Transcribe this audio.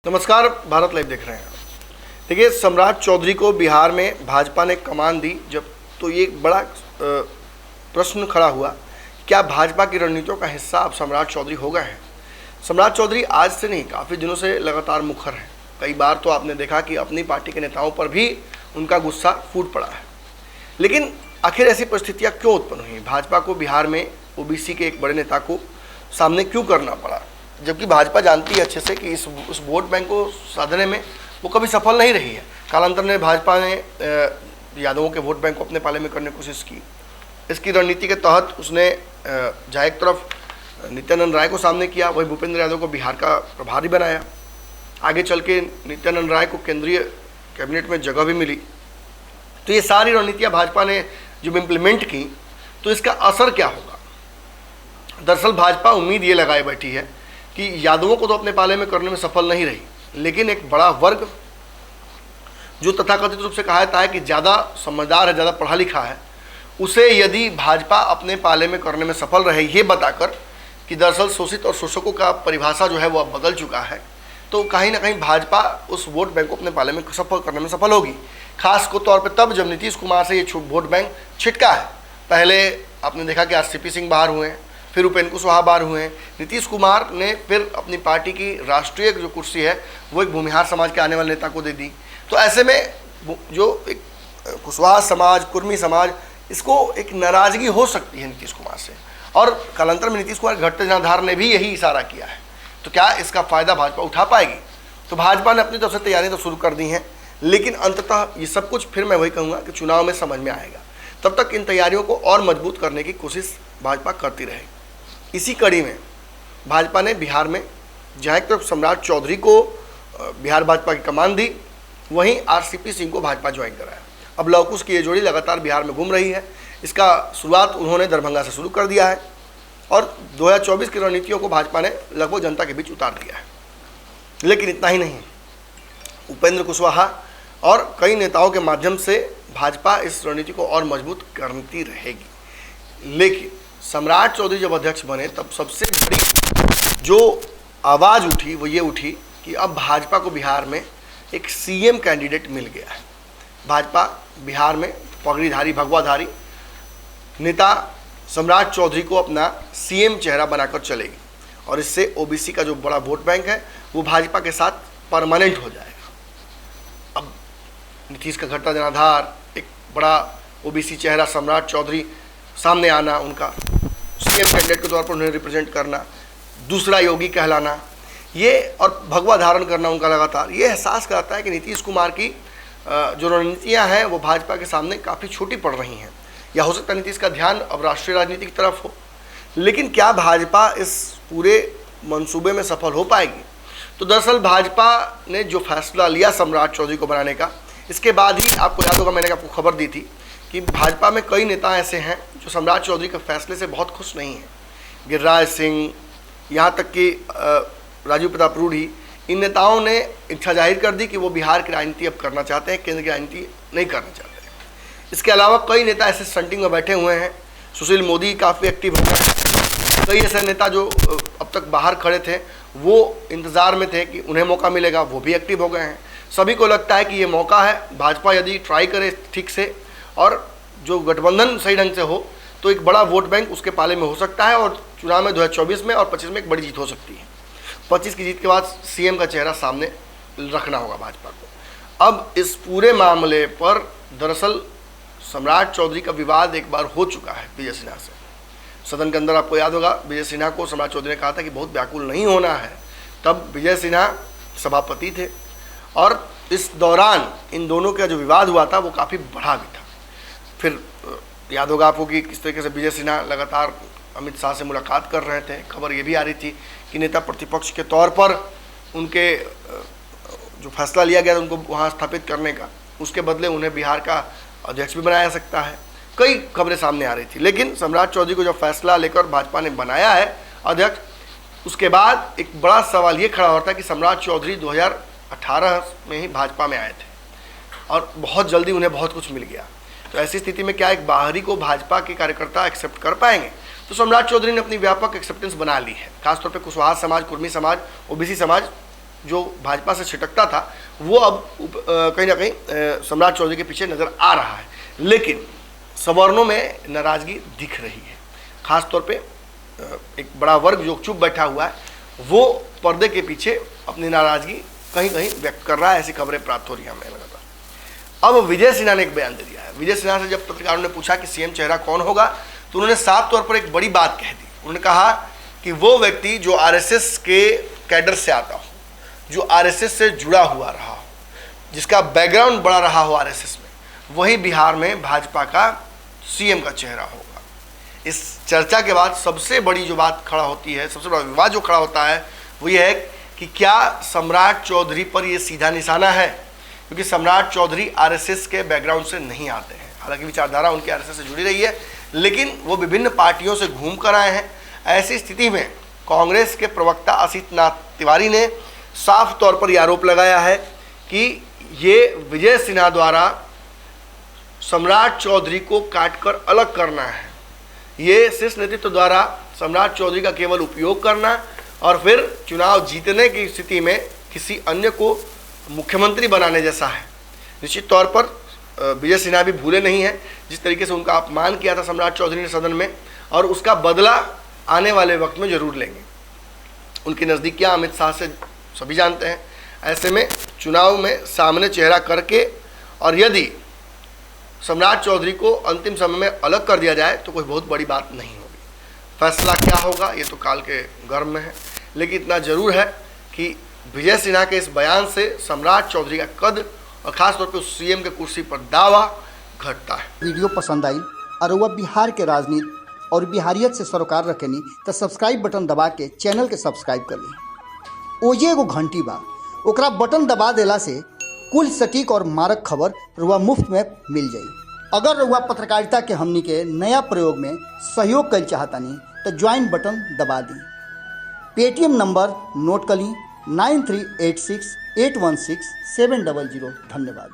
नमस्कार, भारत लाइव देख रहे हैं। देखिए, सम्राट चौधरी को बिहार में भाजपा ने कमान दी जब, तो ये एक बड़ा प्रश्न खड़ा हुआ, क्या भाजपा की रणनीतियों का हिस्सा अब सम्राट चौधरी हो गए हैं। सम्राट चौधरी आज से नहीं, काफ़ी दिनों से लगातार मुखर हैं। कई बार तो आपने देखा कि अपनी पार्टी के नेताओं पर भी उनका गुस्सा फूट पड़ा है। लेकिन आखिर ऐसी परिस्थितियाँ क्यों उत्पन्न हुई? भाजपा को बिहार में ओबीसी के एक बड़े नेता को सामने क्यों करना पड़ा, जबकि भाजपा जानती है अच्छे से कि उस वोट बैंक को साधने में वो कभी सफल नहीं रही है। कालांतर में भाजपा ने यादवों के वोट बैंक को अपने पाले में करने की कोशिश की। इसकी रणनीति के तहत उसने जहाँ एक तरफ नित्यानंद राय को सामने किया, वही भूपेंद्र यादव को बिहार का प्रभारी बनाया। आगे चल के नित्यानंद राय को केंद्रीय कैबिनेट में जगह भी मिली। तो ये सारी रणनीतियाँ भाजपा ने जब इम्प्लीमेंट की तो इसका असर क्या होगा? दरअसल भाजपा उम्मीद ये लगाए बैठी है कि यादवों को तो अपने पाले में करने में सफल नहीं रही, लेकिन एक बड़ा वर्ग जो तथाकथित रूप से कहा जाता है कि ज़्यादा समझदार है, ज़्यादा पढ़ा लिखा है, उसे यदि भाजपा अपने पाले में करने में सफल रहे, ये बताकर कि दरअसल शोषित और शोषकों का परिभाषा जो है वो अब बदल चुका है, तो कहीं ना कहीं भाजपा उस वोट बैंक को अपने पाले में सफल करने में सफल होगी। खास को तौर पर तब जब नीतीश कुमार से ये वोट बैंक छिटका है। पहले आपने देखा कि आरसीपी सिंह बाहर हुए हैं, फिर उपेंद्र कुशवाहा बाहर हुए हैं। नीतीश कुमार ने फिर अपनी पार्टी की राष्ट्रीय जो कुर्सी है वो एक भूमिहार समाज के आने वाले नेता को दे दी। तो ऐसे में जो एक कुशवाहा समाज, कुर्मी समाज, इसको एक नाराज़गी हो सकती है नीतीश कुमार से। और कालांतर में नीतीश कुमार घटते जनाधार ने भी यही इशारा किया है। तो क्या इसका फ़ायदा भाजपा उठा पाएगी? तो भाजपा ने अपनी तरफ से तैयारियाँ तो शुरू कर दी हैं, लेकिन अंततः ये सब कुछ फिर मैं वही कहूँगा कि चुनाव में समझ में आएगा। तब तक इन तैयारियों को और मजबूत करने की कोशिश भाजपा करती रहेगी। इसी कड़ी में भाजपा ने बिहार में जहाँ एक तरफ सम्राट चौधरी को बिहार भाजपा की कमान दी, वहीं आरसीपी सिंह को भाजपा ज्वाइन कराया। अब लवकुश की ये जोड़ी लगातार बिहार में घूम रही है। इसका शुरुआत उन्होंने दरभंगा से शुरू कर दिया है और 2024 की रणनीतियों को भाजपा ने लगभग जनता के बीच उतार दिया है। लेकिन इतना ही नहीं, उपेंद्र कुशवाहा और कई नेताओं के माध्यम से भाजपा इस रणनीति को और मजबूत करती रहेगी। लेकिन सम्राट चौधरी जब अध्यक्ष बने तब सबसे बड़ी जो आवाज़ उठी वो ये उठी कि अब भाजपा को बिहार में एक सीएम कैंडिडेट मिल गया है। भाजपा बिहार में पगड़ीधारी, भगवाधारी नेता सम्राट चौधरी को अपना सीएम चेहरा बनाकर चलेगी और इससे ओबीसी का जो बड़ा वोट बैंक है वो भाजपा के साथ परमानेंट हो जाएगा। अब नीतीश का घटता जनाधार, एक बड़ा ओबीसी चेहरा सम्राट चौधरी सामने आना, उनका सीएम कैंडिडेट के तौर पर उन्हें रिप्रेजेंट करना, दूसरा योगी कहलाना, ये और भगवा धारण करना उनका लगातार, ये एहसास कराता है कि नीतीश कुमार की जो रणनीतियाँ हैं वो भाजपा के सामने काफ़ी छोटी पड़ रही हैं। या हो सकता है नीतीश का ध्यान अब राष्ट्रीय राजनीति की तरफ हो। लेकिन क्या भाजपा इस पूरे मंसूबे में सफल हो पाएगी? तो दरअसल भाजपा ने जो फैसला लिया सम्राट चौधरी को बनाने का, इसके बाद ही आपको याद होगा मैंने आपको खबर दी थी कि भाजपा में कई नेता ऐसे हैं जो सम्राट चौधरी के फैसले से बहुत खुश नहीं हैं। गिरिराज सिंह, यहाँ तक कि राजीव प्रताप रूढ़ी, इन नेताओं ने इच्छा जाहिर कर दी कि वो बिहार की राजनीति अब करना चाहते हैं, केंद्र की राजनीति नहीं करना चाहते। इसके अलावा कई नेता ऐसे स्टंटिंग में बैठे हुए हैं। सुशील मोदी काफ़ी एक्टिव हो गए। कई ऐसे नेता जो अब तक बाहर खड़े थे वो इंतज़ार में थे कि उन्हें मौका मिलेगा, वो भी एक्टिव हो गए हैं। सभी को लगता है कि ये मौका है, भाजपा यदि ट्राई करे ठीक से और जो गठबंधन सही ढंग से हो तो एक बड़ा वोट बैंक उसके पाले में हो सकता है और चुनाव में 2024 में और 25 में एक बड़ी जीत हो सकती है। 25 की जीत के बाद सीएम का चेहरा सामने रखना होगा भाजपा को। अब इस पूरे मामले पर दरअसल सम्राट चौधरी का विवाद एक बार हो चुका है विजय सिन्हा से। सदन के अंदर आपको याद होगा विजय सिन्हा को सम्राट चौधरी ने कहा था कि बहुत व्याकुल नहीं होना है। तब विजय सिन्हा सभापति थे और इस दौरान इन दोनों का जो विवाद हुआ था वो काफ़ी बड़ा भी था। फिर याद होगा आपको कि किस तरीके से विजय सिन्हा लगातार अमित शाह से मुलाकात कर रहे थे। खबर ये भी आ रही थी कि नेता प्रतिपक्ष के तौर पर उनके जो फैसला लिया गया था उनको वहाँ स्थापित करने का, उसके बदले उन्हें बिहार का अध्यक्ष भी बनाया सकता है। कई खबरें सामने आ रही थी। लेकिन सम्राट चौधरी को जब फैसला लेकर भाजपा ने बनाया है अध्यक्ष, उसके बाद एक बड़ा सवाल ये खड़ा होता है कि सम्राट चौधरी 2018 में ही भाजपा में आए थे और बहुत जल्दी उन्हें बहुत कुछ मिल गया। तो ऐसी स्थिति में क्या एक बाहरी को भाजपा के कार्यकर्ता एक्सेप्ट कर पाएंगे? तो सम्राट चौधरी ने अपनी व्यापक एक्सेप्टेंस बना ली है। खासतौर पर कुशवाहा समाज, कुर्मी समाज, ओबीसी समाज जो भाजपा से छिटकता था वो अब कहीं ना कहीं सम्राट चौधरी के पीछे नज़र आ रहा है। लेकिन सवर्णों में नाराज़गी दिख रही है, खासतौर पे एक बड़ा वर्ग जो चुप बैठा हुआ है वो पर्दे के पीछे अपनी नाराज़गी कहीं कहीं व्यक्त कर रहा है। ऐसी खबरें प्राप्त हो रही हैं हमें लगातार। अब विजय सिन्हा ने एक बयान दे दिया है। विजय सिन्हा से जब पत्रकारों ने पूछा कि सीएम चेहरा कौन होगा तो उन्होंने साफ तौर पर एक बड़ी बात कह दी। उन्होंने कहा कि वो व्यक्ति जो आरएसएस के कैडर से आता हो, जो आरएसएस से जुड़ा हुआ रहा हो, जिसका बैकग्राउंड बड़ा रहा हो आरएसएस में, वही बिहार में भाजपा का सीएम का चेहरा होगा। इस चर्चा के बाद सबसे बड़ी जो बात खड़ा होती है, सबसे बड़ा विवाद जो खड़ा होता है वो ये है कि क्या सम्राट चौधरी पर ये सीधा निशाना है, क्योंकि सम्राट चौधरी आरएसएस के बैकग्राउंड से नहीं आते हैं। हालांकि विचारधारा उनकी आरएसएस से जुड़ी रही है, लेकिन वो विभिन्न पार्टियों से घूम कर आए हैं। ऐसी स्थिति में कांग्रेस के प्रवक्ता असित नाथ तिवारी ने साफ तौर पर यह आरोप लगाया है कि ये विजय सिन्हा द्वारा सम्राट चौधरी को काटकर अलग करना है। ये शीर्ष नेतृत्व द्वारा सम्राट चौधरी का केवल उपयोग करना और फिर चुनाव जीतने की स्थिति में किसी अन्य को मुख्यमंत्री बनाने जैसा है। निश्चित तौर पर विजय सिन्हा भी भूले नहीं हैं जिस तरीके से उनका अपमान किया था सम्राट चौधरी ने सदन में, और उसका बदला आने वाले वक्त में जरूर लेंगे। उनकी नज़दीकियाँ अमित शाह से सभी जानते हैं। ऐसे में चुनाव में सामने चेहरा करके और यदि सम्राट चौधरी को अंतिम समय में अलग कर दिया जाए तो कोई बहुत बड़ी बात नहीं होगी। फैसला क्या होगा ये तो काल के गर्भ में है, लेकिन इतना जरूर है कि विजय सिन्हा के इस बयान से सम्राट चौधरी का कद और खासतौर पर सीएम के कुर्सी पर दावा घटता है। वीडियो पसंद आई और वह बिहार के राजनीति और बिहारियत से सरोकार रखेनी तो सब्सक्राइब बटन दबा के चैनल के सब्सक्राइब कर ली। ओजे एगो घंटी बा, ओकरा बटन दबा देला से कुल सटीक और मारक खबर रुआ मुफ्त में मिल जाई। अगर रुआ पत्रकारिता के हमनी के नया प्रयोग में सहयोग कर चाहतानी तो ज्वाइन बटन दबा दी। पेटीएम नंबर नोट कर ली 9386816700। धन्यवाद।